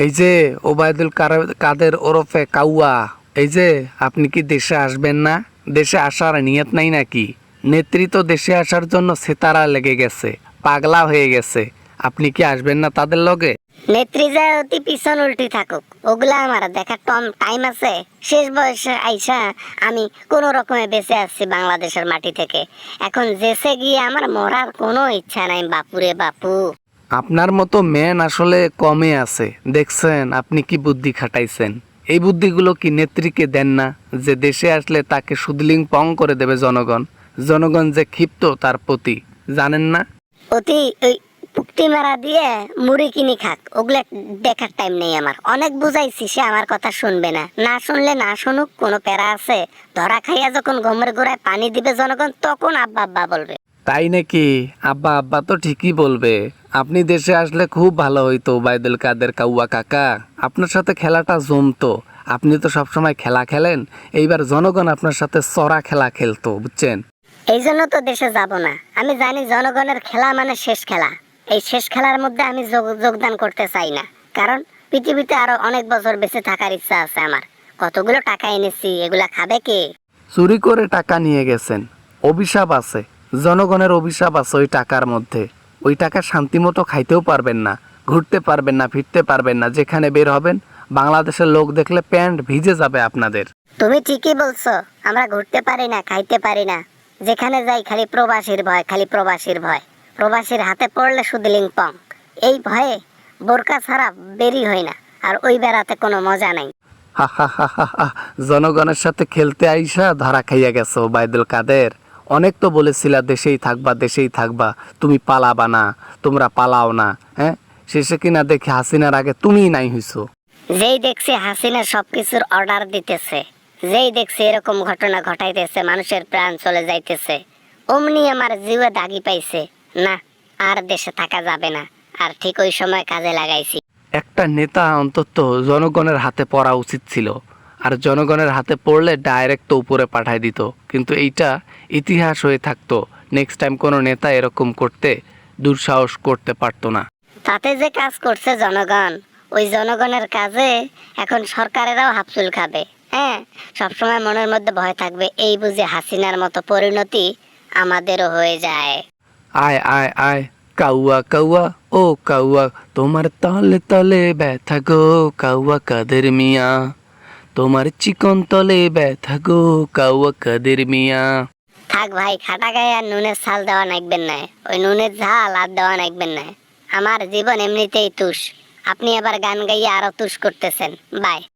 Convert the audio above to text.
এই যে ওবায়দুল কাদের ওরফে কাউয়া, এই যে আপনি কি দেশে আসবেন না? দেশে আসার নিয়ত নাই নাকি? নেতৃত্ব দেশে আসার জন্য সেতারা লেগে গেছে, পাগলা হয়ে গেছে। আপনি কি আসবেন না তাদের লগে? নেত্রী যায় অতি পিছন উল্টি থাকুক, ওগুলা আমার দেখার টাইম আছে? শেষ বয়সে আইসা আমি কোন রকমে বেঁচে আসছি বাংলাদেশের মাটি থেকে। এখন জেসে গিয়ে আমার মরার কোনো ইচ্ছা নাই বাপুরে বাপু। আপনার মতো ম্যান আসলে কমে আছে। দেখছেন আপনি কি বুদ্ধি খাটাইছেন? এই বুদ্ধিগুলো কি নেত্রীকে দেন না, যে দেশে আসলে তাকে সুদলিং পং করে দেবে জনগণ? জনগণ যে ক্ষিপ্ত তার প্রতি, জানেন না? অতি ওই পুক্তি মারা দিয়ে মুড়ি কিনি খাক, ওগুলা দেখার টাইম নেই আমার। অনেক বুঝাইছি, সে আমার কথা শুনবে না। না শুনলে না শুনুক, কোনো প্যারা আছে? ধরা খাইয়া যখন গমের গোড়ায় পানি দিবে জনগণ, তখন আব্বা আব্বা বলবে। তাই নাকি? আব্বা আব্বা তো ঠিকই বলবে। আপনি দেশে আসলে খুব ভালো হইতো ওবায়দুল কাদের কাউয়া কাকা, আপনার সাথে খেলাটা জমতো। আপনি তো সবসময় খেলা খেলেন, এইবার জনগণ আপনার সাথে চড়া খেলা খেলতো, বুঝছেন? এই জন্য তো দেশে যাব না। আমি জানি জনগণের খেলা মানে শেষ খেলা। এই শেষ খেলার মধ্যে আমি যোগদান করতে চাই না, কারণ পৃথিবীতে আরো অনেক বছর বেঁচে থাকার ইচ্ছা আছে আমার। কতগুলো টাকা এনেছি, এগুলা খাবে কে? চুরি করে টাকা নিয়ে গেছেন, অভিশাপ আছে, জনগণের অভিশাপ আছে ওই টাকার মধ্যে। ওই টাকা শান্তিমতো খাইতেও পারবেন না, ঘুরতে পারবেন না, ফিরতে পারবেন না। যেখানে বের হবেন বাংলাদেশের লোক দেখলে প্যান্ট ভিজে যাবে আপনাদের। তুমি ঠিকই বলছো, আমরা ঘুরতে পারি না, খাইতে পারি না। যেখানে যাই খালি প্রবাসীর ভয়, খালি প্রবাসীর ভয়। প্রবাসীর হাতে পড়লে শুধু লিংপং। এই ভয়ে বোরকা ছাড়া বেরি হয় না, আর ওই বেড়াতে কোনো মজা নাই। হা হা হা হা হা। জনগণের সাথে খেলতে আইসা ধরা খাইয়া গেছো ওবায়দুল কাদের। অনেক তো বলেছিলা দেশেই থাকবা, দেশেই থাকবা, তুমি পালাবা না, তোমরা পালাও না। হ্যাঁ, শেষে কিনা দেখি হাসিনার আগে তুমিই নাই হইছো। যেই দেখছি হাসিনা সবকিছুর অর্ডার দিতেছে, যেই দেখছি এরকম ঘটনা ঘটাইতেছে, মানুষের প্রাণ চলে যাইতেছে, অমনি আমার জিওয়ে দাগি পাইছে। না, আর দেশে থাকা যাবে না। আর ঠিক ওই সময় কাজে লাগাইছি। একটা নেতা অন্তত জনগণের হাতে পড়া উচিত ছিল, আর জনগণের হাতে পড়লে ডাইরেক্ট তো উপরে পাঠায় দিত। কিন্তু এইটা ইতিহাস হয়ে থাকতো, নেক্সট টাইম কোনো নেতা এরকম করতে দুঃসাহস করতে পারতো না। তাতে যে কাজ করছে জনগণ, ওই জনগণের কাজে এখন সরকারেরাও হাফচুল খাবে। হ্যাঁ, সবসময় মনের মধ্যে ভয় থাকবে, এই বুঝে হাসিনার মতো পরিণতি আমাদেরও হয়ে যায়। আয় আয় আয় কাউয়া কাউয়া, ও কাউয়া, তোমার তলে তলে ব্যথা গো কাউয়া কাদের মিয়া, তোমার চিকন তলে ব্যথা গো কাউয়া কাদের মিয়া। থাক ভাই, খাটা গায়ে আর নুনের ছাল দেওয়া নাকবেন না। ওই নুনের ঝাল আর দেওয়া নাকবেন না। আমার জীবন এমনিতেই তুষ, আপনি আবার গান গাইয়ে আরো তুষ করতেছেন। বাই।